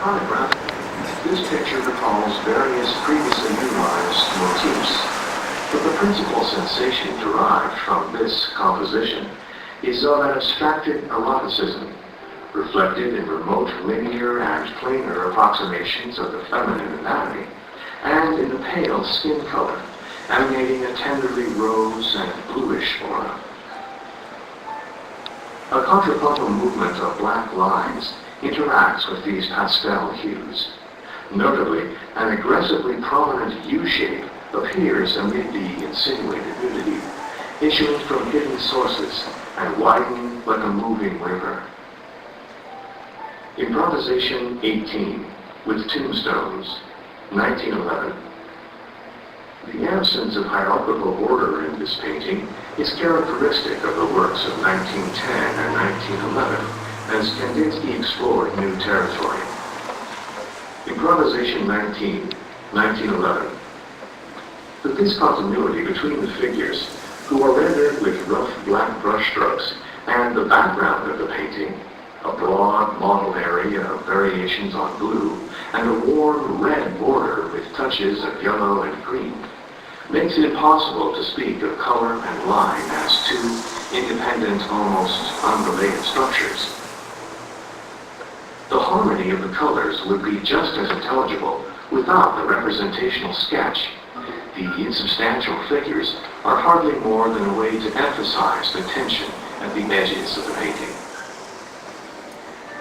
Photographically, this picture recalls various previously utilized motifs, but the principal sensation derived from this composition is of an abstracted eroticism, reflected in remote linear and planar approximations of the feminine anatomy, and in the pale skin color, emanating a tenderly rose and bluish aura. A contrapuntal movement of black lines interacts with these pastel hues. Notably, an aggressively prominent U-shape appears amid the insinuated nudity, issuing from hidden sources and widening like a moving river. Improvisation 18, with tombstones, 1911. The absence of hierarchical order in this painting is characteristic of the works of 1910 and 1911, as Kandinsky explored new territory. Improvisation 19, 1911. The discontinuity between the figures, who are rendered with rough black brushstrokes, and the background of the painting, a broad mottled area of variations on blue, and a warm red border with touches of yellow and green, makes it impossible to speak of color and line as two independent, almost unrelated structures. The harmony of the colors would be just as intelligible without the representational sketch. The insubstantial figures are hardly more than a way to emphasize the tension at the edges of the painting.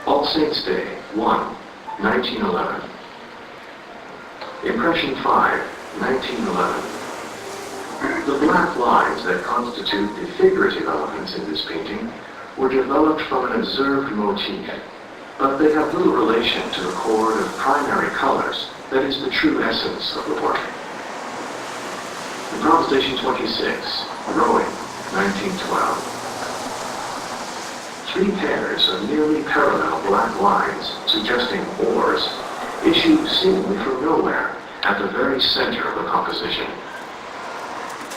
All Saints' Day, 1, 1911. Impression 5, 1911. The black lines that constitute the figurative elements in this painting were developed from an observed motif, but they have little relation to the chord of primary colors that is the true essence of the work. Improvisation 26, Rowing, 1912. Three pairs of nearly parallel black lines, suggesting oars, issue seemingly from nowhere at the very center of the composition.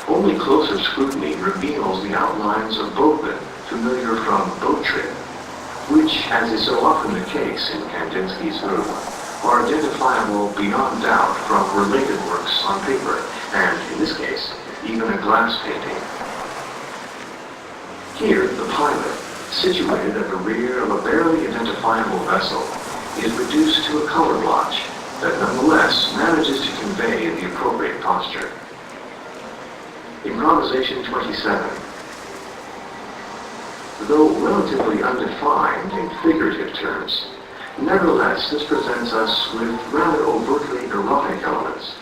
Only closer scrutiny reveals the outlines of boatmen familiar from Boat Trip, which, as is so often the case in Kandinsky's oeuvre, are identifiable beyond doubt from related works on paper, and, in this case, even a glass painting. Here, the pilot, situated at the rear of a barely identifiable vessel, is reduced to a color blotch that nonetheless manages to convey the appropriate posture. Improvisation 27. Though relatively undefined in figurative terms, nevertheless this presents us with rather overtly erotic elements.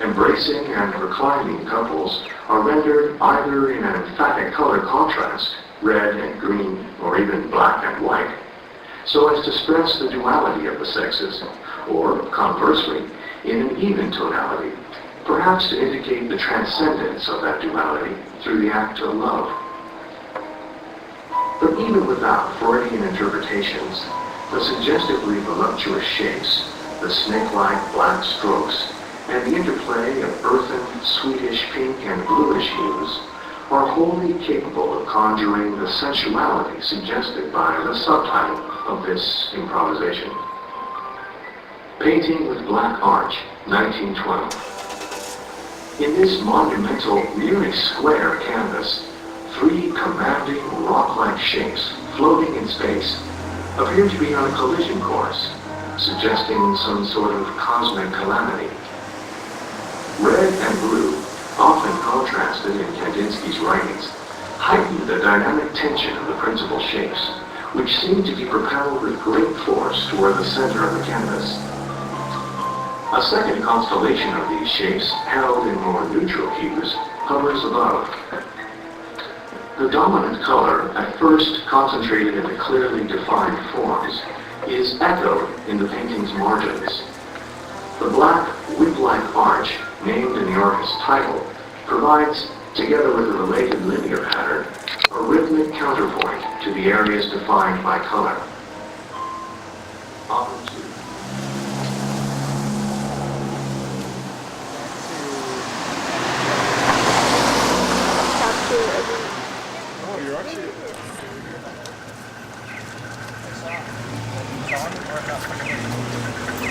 Embracing and reclining couples are rendered either in an emphatic color contrast, red and green, or even black and white, so as to stress the duality of the sexes, or, conversely, in an even tonality, perhaps to indicate the transcendence of that duality through the act of love. But even without Freudian interpretations, the suggestively voluptuous shapes, the snake-like black strokes, and the interplay of earthen, sweetish pink and bluish hues are wholly capable of conjuring the sensuality suggested by the subtitle of this improvisation. Painting with Black Arch, 1912. In this monumental, nearly square canvas, three commanding rock-like shapes floating in space appear to be on a collision course, suggesting some sort of cosmic calamity. Red and blue, often contrasted in Kandinsky's writings, heighten the dynamic tension of the principal shapes, which seem to be propelled with great force toward the center of the canvas. A second constellation of these shapes, held in more neutral hues, hovers above. The dominant color, at first concentrated in the clearly defined forms, is echoed in the painting's margins. The black, whip-like arch, named in the artist's title, provides, together with a related linear pattern, a rhythmic counterpoint to the areas defined by color. Oh, you're actually... on or not?